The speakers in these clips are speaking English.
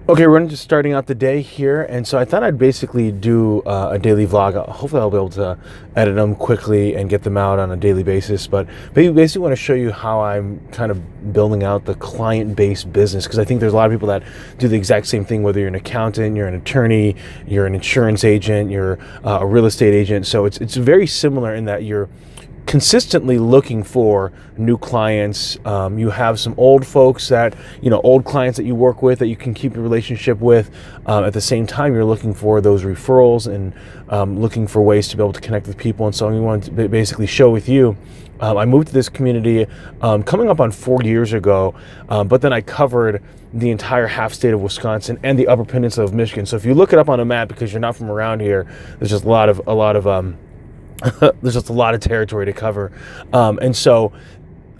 Okay, we're just starting out the day here, and so I thought I'd basically do a daily vlog. Hopefully, I'll be able to edit them quickly and get them out on a daily basis. But basically, want to show you how I'm kind of building out the client-based business, because I think there's a lot of people that do the exact same thing. Whether you're an accountant, you're an attorney, you're an insurance agent, you're a real estate agent. So it's very similar in that you're consistently looking for new clients. You have some old folks that, old clients that you work with that you can keep a relationship with. At the same time, you're looking for those referrals and looking for ways to be able to connect with people. And so we wanted to basically show with you. I moved to this community coming up on 4 years ago, but then I covered the entire half state of Wisconsin and the Upper Peninsula of Michigan. So if you look it up on a map, because you're not from around here, there's just a lot of there's just a lot of territory to cover. And so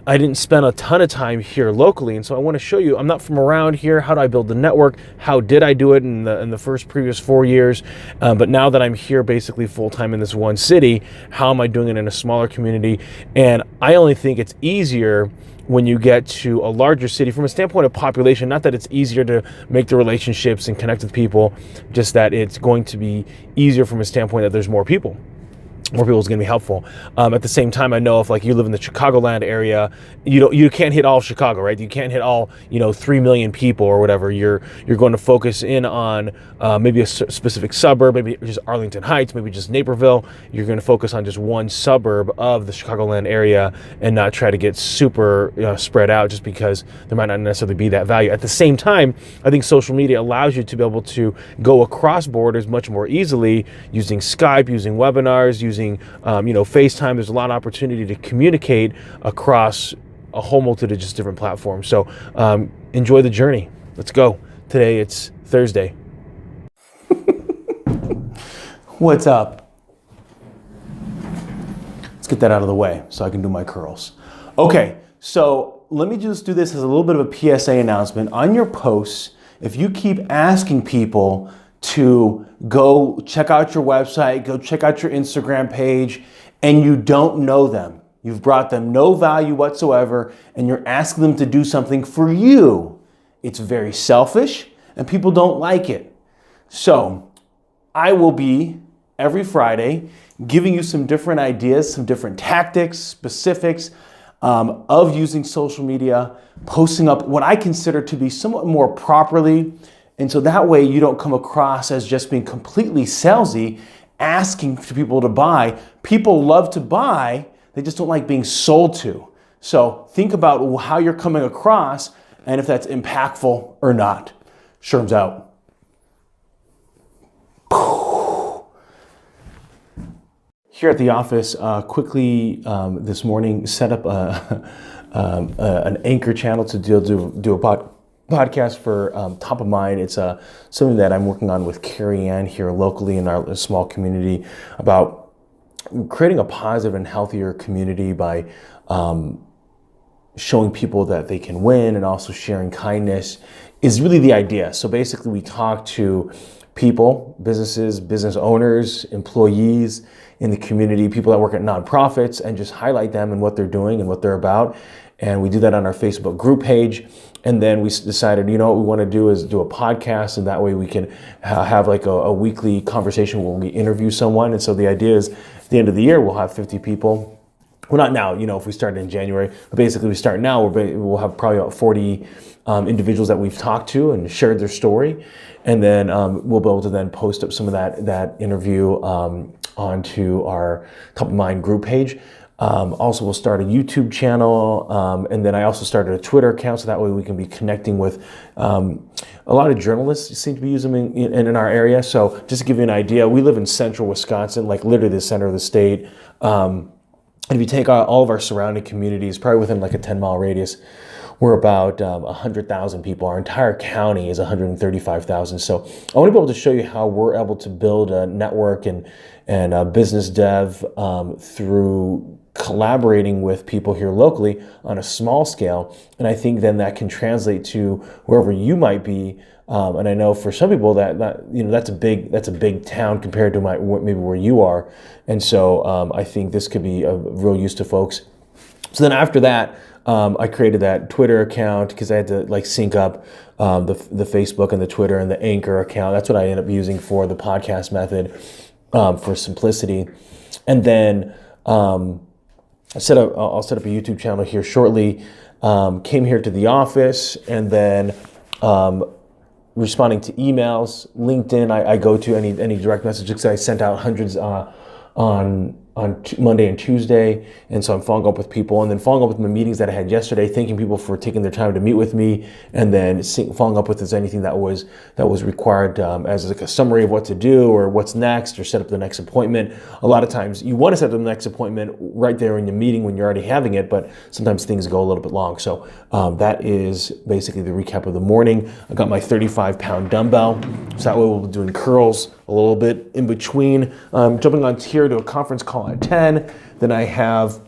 I didn't spend a ton of time here locally. And so I want to show you, I'm not from around here. How do I build the network? How did I do it in the previous 4 years? But now that I'm here basically full-time in this one city, how am I doing it in a smaller community? And I only think it's easier when you get to a larger city from a standpoint of population. Not that it's easier to make the relationships and connect with people, just that it's going to be easier from a standpoint that there's more people. More people is going to be helpful. At the same time, I know if like you live in the Chicagoland area, you can't hit all of Chicago, right? You can't hit all 3 million people or whatever. You're going to focus in on maybe a specific suburb, maybe just Arlington Heights, maybe just Naperville. You're going to focus on just one suburb of the Chicagoland area and not try to get super spread out, just because there might not necessarily be that value. At the same time, I think social media allows you to be able to go across borders much more easily using Skype, using webinars, using FaceTime. There's a lot of opportunity to communicate across a whole multitude of just different platforms. So enjoy the journey. Let's go. Today it's Thursday. What's up? Let's get that out of the way so I can do my curls. Okay, so let me just do this as a little bit of a PSA announcement. On your posts, if you keep asking people to go check out your website, go check out your Instagram page, and you don't know them, you've brought them no value whatsoever, and you're asking them to do something for you, it's very selfish and people don't like it. So I will be every Friday giving you some different ideas, some different tactics, specifics of using social media, posting up what I consider to be somewhat more properly. And so that way you don't come across as just being completely salesy, asking for people to buy. People love to buy, they just don't like being sold to. So think about how you're coming across and if that's impactful or not. Sherm's out. Here at the office, quickly this morning set up an anchor channel to do a podcast for Top of Mind. It's something that I'm working on with Carrie Ann here locally in our small community, about creating a positive and healthier community by showing people that they can win, and also sharing kindness is really the idea. So basically we talk to people, businesses, business owners, employees in the community, people that work at nonprofits, and just highlight them and what they're doing and what they're about. And we do that on our Facebook group page. And then we decided, what we want to do is do a podcast, and that way we can have like a weekly conversation where we interview someone. And so the idea is at the end of the year, we'll have 50 people. Well, not now, if we start in January, but basically we start now, we'll have probably about 40 individuals that we've talked to and shared their story. And then we'll be able to then post up some of that interview onto our Top of Mind group page. Also, we'll start a YouTube channel, and then I also started a Twitter account, so that way we can be connecting with a lot of journalists seem to be using them in our area. So just to give you an idea, we live in central Wisconsin, like literally the center of the state. And if you take all of our surrounding communities, probably within like a 10-mile radius, we're about 100,000 people. Our entire county is 135,000. So I want to be able to show you how we're able to build a network and business dev through collaborating with people here locally on a small scale. And I think then that can translate to wherever you might be. And I know for some people that's a big town compared to maybe where you are. And so I think this could be of real use to folks. So then after that, I created that Twitter account because I had to like sync up the Facebook and the Twitter and the Anchor account. That's what I ended up using for the podcast method for simplicity. And then I'll set up a YouTube channel here shortly. Came here to the office, and then responding to emails, LinkedIn. I go to any direct messages. I sent out hundreds on Monday and Tuesday, and so I'm following up with people, and then following up with my meetings that I had yesterday, thanking people for taking their time to meet with me, and then following up with is anything that was required as like a summary of what to do or what's next, or set up the next appointment. A lot of times you want to set up the next appointment right there in the meeting when you're already having it, but sometimes things go a little bit long. So that is basically the recap of the morning. I got my 35-pound dumbbell, so that way we'll be doing curls a little bit in between. Jumping on here to a conference call at 10. Then I have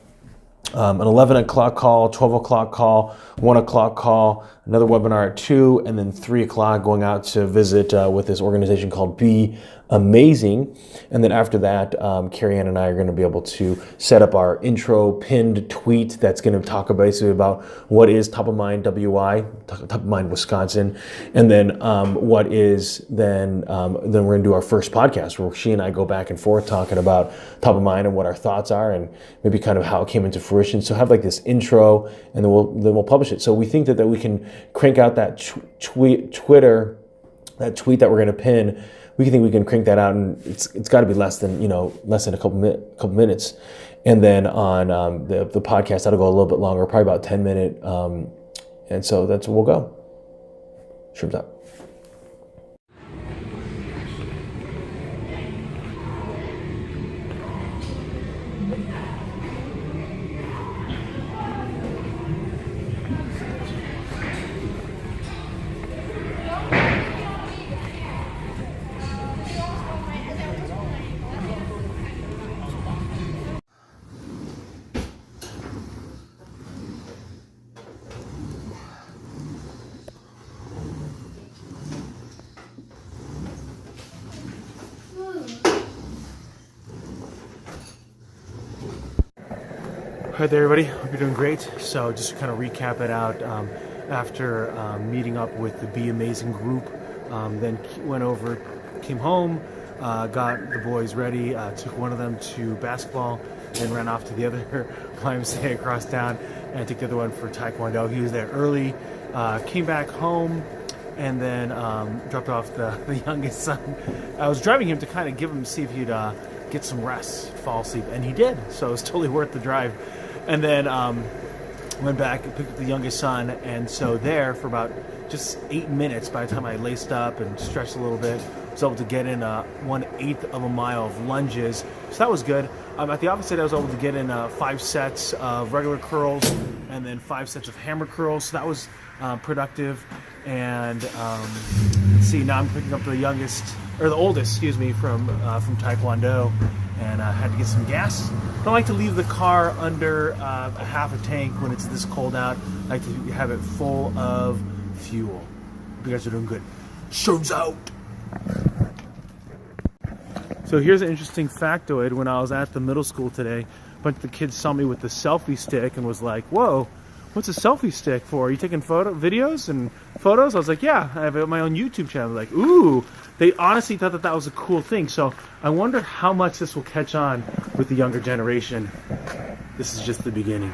an 11 o'clock call, 12 o'clock call, 1 o'clock call, another webinar at 2, and then 3 o'clock going out to visit with this organization called Be Amazing. And then after that, Carrie Ann and I are going to be able to set up our intro pinned tweet that's going to talk basically about what is top of mind WI, top of mind Wisconsin, and then what is then we're going to do our first podcast where she and I go back and forth talking about top of mind and what our thoughts are and maybe kind of how it came into fruition. So have like this intro, and then we'll publish it. So we think that we can crank out that tweet that we're going to pin. We think we can crank that out, and it's got to be less than a couple minutes. And then on the podcast, that'll go a little bit longer, probably about 10-minute. And so that's where we'll go. Shrooms out. All right there, everybody. Hope you're doing great. So just to kind of recap it out, after meeting up with the Be Amazing group, then came home, got the boys ready, took one of them to basketball, and ran off to the other YMCA across town, and took the other one for Taekwondo. He was there early, came back home, and then dropped off the youngest son. I was driving him to kind of see if he'd get some rest, fall asleep, and he did. So it was totally worth the drive. And then went back and picked up the youngest son, and so there for about just 8 minutes, by the time I laced up and stretched a little bit, was able to get in 1/8 of a mile of lunges. So that was good. At the opposite, I was able to get in 5 sets of regular curls and then 5 sets of hammer curls. So that was productive. And let's see, now I'm picking up the oldest, from Taekwondo, and had to get some gas. Don't like to leave the car under a half a tank when it's this cold out. I like to have it full of fuel. You guys are doing good. Show's out. So here's an interesting factoid. When I was at the middle school today, a bunch of the kids saw me with the selfie stick and was like, "Whoa, what's a selfie stick for? Are you taking videos and photos?" I was like, "Yeah, I have my own YouTube channel." Like, ooh, they honestly thought that was a cool thing. So I wonder how much this will catch on with the younger generation. This is just the beginning.